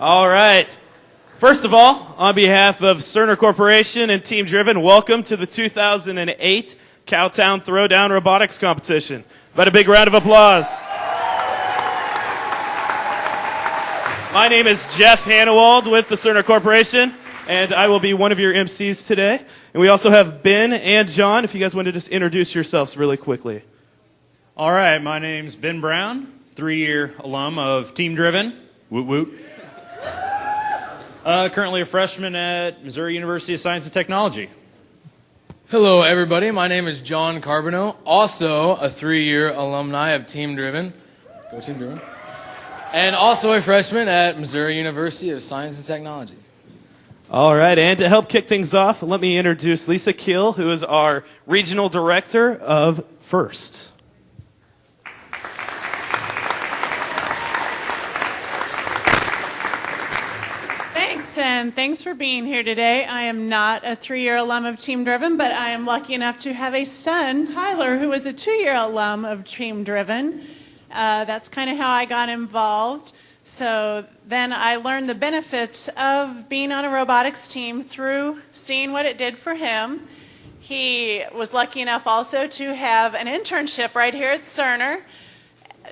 All right. First of all, on behalf of Cerner Corporation and Team Driven, welcome to the 2008 CowTown ThrowDown Robotics Competition. But a big round of applause. My name is Jeff Hannawald with the Cerner Corporation, and I will be one of your MCs today. And we also have Ben and John, if you guys want to just introduce yourselves really quickly. All right, my name's Ben Brown, 3-year alum of Team Driven. Woot woot. Currently a freshman at Missouri University of Science and Technology. Hello, everybody. My name is John Carbonneau, also a 3-year alumni of Team Driven. Go Team Driven. And also a freshman at Missouri University of Science and Technology. All right, and to help kick things off, let me introduce Lisa Keel, who is our Regional Director of FIRST. And thanks for being here today. I am not a 3-year alum of Team Driven, but I am lucky enough to have a son, Tyler, who is a 2-year alum of Team Driven. That's kind of how I got involved. So then I learned the benefits of being on a robotics team through seeing what it did for him. He was lucky enough also to have an internship right here at Cerner,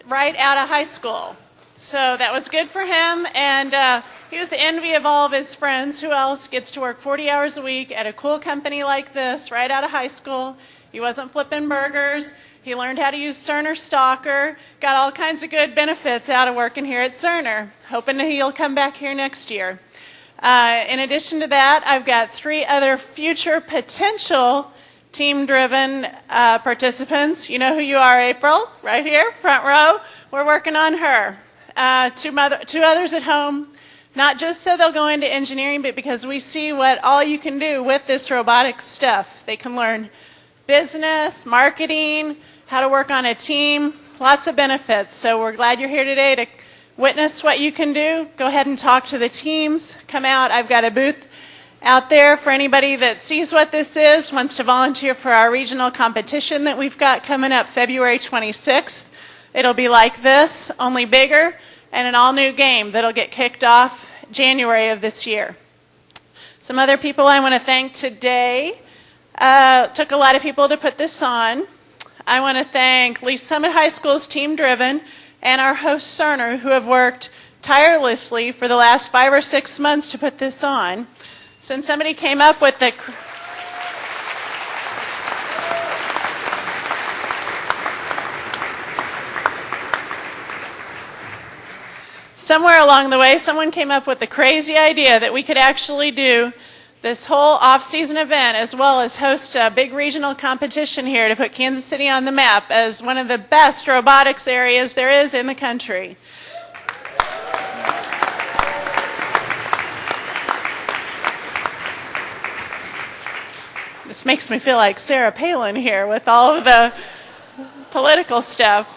right out of high school. So that was good for him, and he was the envy of all of his friends. Who else gets to work 40 hours a week at a cool company like this right out of high school? He wasn't flipping burgers. He learned how to use Cerner Stalker, got all kinds of good benefits out of working here at Cerner, hoping that he'll come back here next year. In addition to that, I've got 3 other future potential team-driven participants. You know who you are, April, right here, front row. We're working on her. 2 others at home, not just so they'll go into engineering, but because we see what all you can do with this robotics stuff. They can learn business, marketing, how to work on a team, lots of benefits. So we're glad you're here today to witness what you can do. Go ahead and talk to the teams. Come out. I've got a booth out there for anybody that sees what this is, wants to volunteer for our regional competition that we've got coming up February 26th. It'll be like this, only bigger, and an all-new game that'll get kicked off January of this year. Some other people I want to thank today. Took a lot of people to put this on. I want to thank Lee Summit High School's Team Driven and our host Cerner, who have worked tirelessly for the last 5 or 6 months to put this on. Since somebody came up with the... Somewhere along the way, someone came up with the crazy idea that we could actually do this whole off-season event as well as host a big regional competition here to put Kansas City on the map as one of the best robotics areas there is in the country. This makes me feel like Sarah Palin here with all of the political stuff.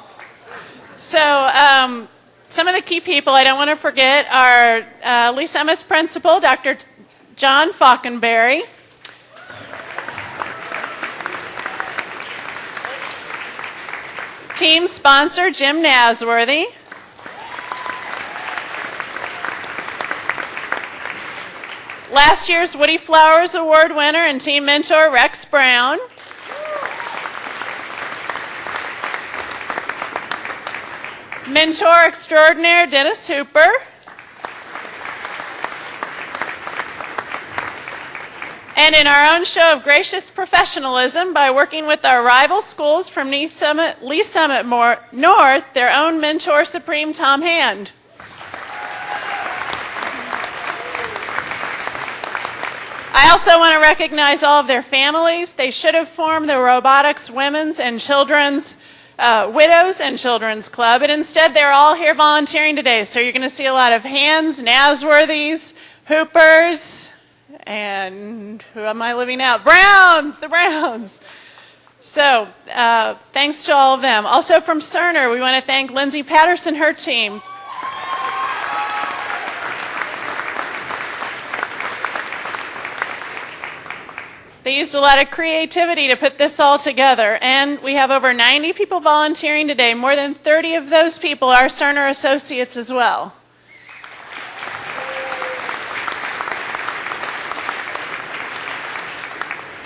So, some of the key people I don't want to forget are Lee Summit's principal, Dr. John Falkenberry. Team sponsor, Jim Nasworthy. Last year's Woody Flowers Award winner and team mentor, Rex Brown. Mentor extraordinaire, Dennis Hooper. And in our own show of gracious professionalism, by working with our rival schools from Lee Summit North, their own mentor supreme, Tom Hand. I also want to recognize all of their families. They should have formed the Robotics Women's and Children's Widows and Children's Club, and instead they're all here volunteering today. So you're going to see a lot of Hands, Nasworthys, Hoopers, and who am I leaving out? Browns, the Browns. So thanks to all of them. Also from Cerner, we want to thank Lindsay Patterson, her team. They used a lot of creativity to put this all together, and we have over 90 people volunteering today. More than 30 of those people are Cerner associates as well.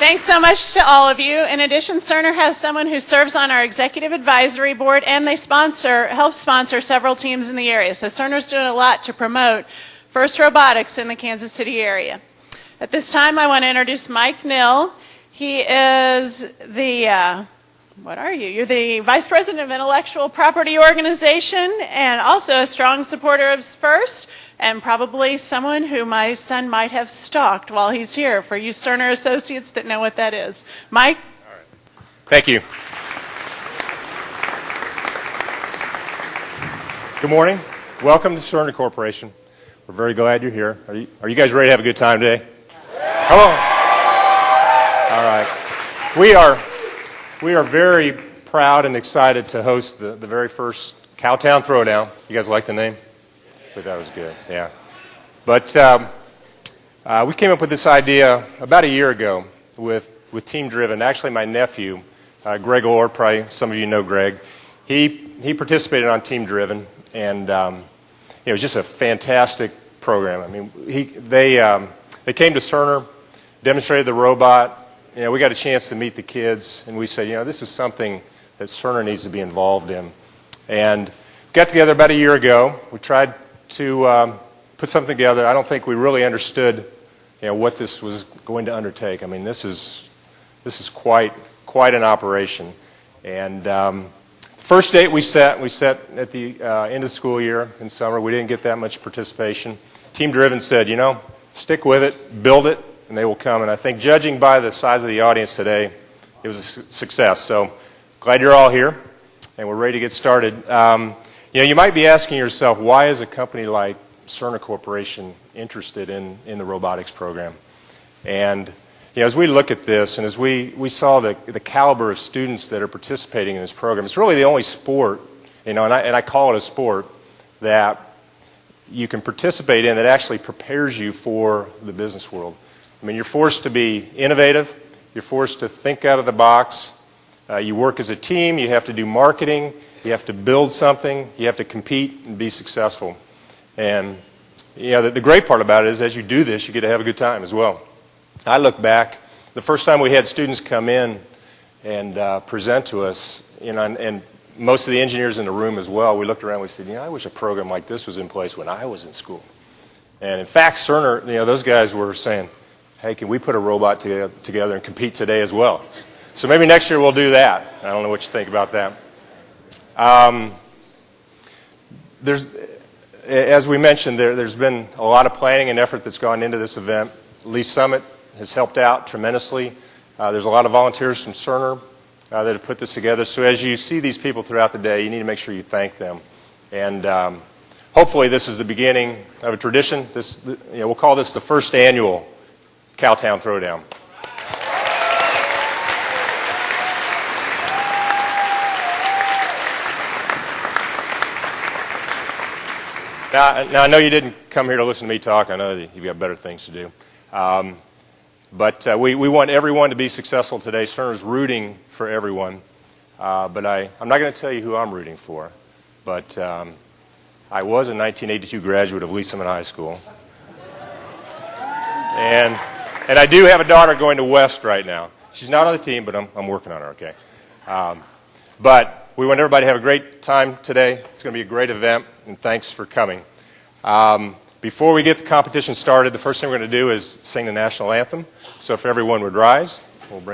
Thanks so much to all of you. In addition, Cerner has someone who serves on our executive advisory board, and they help sponsor several teams in the area. So Cerner's doing a lot to promote FIRST Robotics in the Kansas City area. At this time, I want to introduce Mike Nill. He is the, what are you? You're the Vice President of Intellectual Property Organization and also a strong supporter of FIRST, and probably someone who my son might have stalked while he's here, for you Cerner associates that know what that is. Mike? All right. Thank you. Good morning. Welcome to Cerner Corporation. We're very glad you're here. Are you guys ready to have a good time today? Come on. All right. We are very proud and excited to host the very first CowTown ThrowDown. You guys like the name? But that was good, yeah. But we came up with this idea about a year ago with Team Driven. Actually, my nephew, Greg Orr, probably some of you know Greg, he participated on Team Driven, and it was just a fantastic program. I mean, they came to Cerner, demonstrated the robot. You know, we got a chance to meet the kids, and we said, you know, this is something that Cerner needs to be involved in. And we got together about a year ago. We tried to put something together. I don't think we really understood, you know, what this was going to undertake. I mean, this is quite an operation. And the first date we set at the end of the school year in summer. We didn't get that much participation. Team Driven said, you know, stick with it, build it, and they will come. And I think, judging by the size of the audience today, it was a success. So glad you're all here, and we're ready to get started. You know, you might be asking yourself, why is a company like Cerner Corporation interested in the robotics program? And you know, as we look at this, and as we saw the caliber of students that are participating in this program, it's really the only sport, you know, and I call it a sport, that you can participate in that actually prepares you for the business world. I mean, you're forced to be innovative. You're forced to think out of the box. You work as a team. You have to do marketing. You have to build something. You have to compete and be successful. And you know, the great part about it is, as you do this, you get to have a good time as well. I look back, the first time we had students come in and present to us, you know, and most of the engineers in the room as well, we looked around and we said, you know, I wish a program like this was in place when I was in school. And in fact, Cerner, you know, those guys were saying, hey, can we put a robot together and compete today as well? So maybe next year we'll do that. I don't know what you think about that. As we mentioned, there's been a lot of planning and effort that's gone into this event. Lee Summit has helped out tremendously. There's a lot of volunteers from Cerner that have put this together. So as you see these people throughout the day, you need to make sure you thank them. And hopefully this is the beginning of a tradition. You know, we'll call this the first annual CowTown ThrowDown. Now, I know you didn't come here to listen to me talk. I know that you've got better things to do. But we want everyone to be successful today. Cerner's rooting for everyone. But I'm not going to tell you who I'm rooting for. But I was a 1982 graduate of Lee Summit High School. And I do have a daughter going to West right now. She's not on the team, but I'm working on her, okay? But we want everybody to have a great time today. It's going to be a great event, and thanks for coming. Before we get the competition started, the first thing we're going to do is sing the national anthem. So if everyone would rise.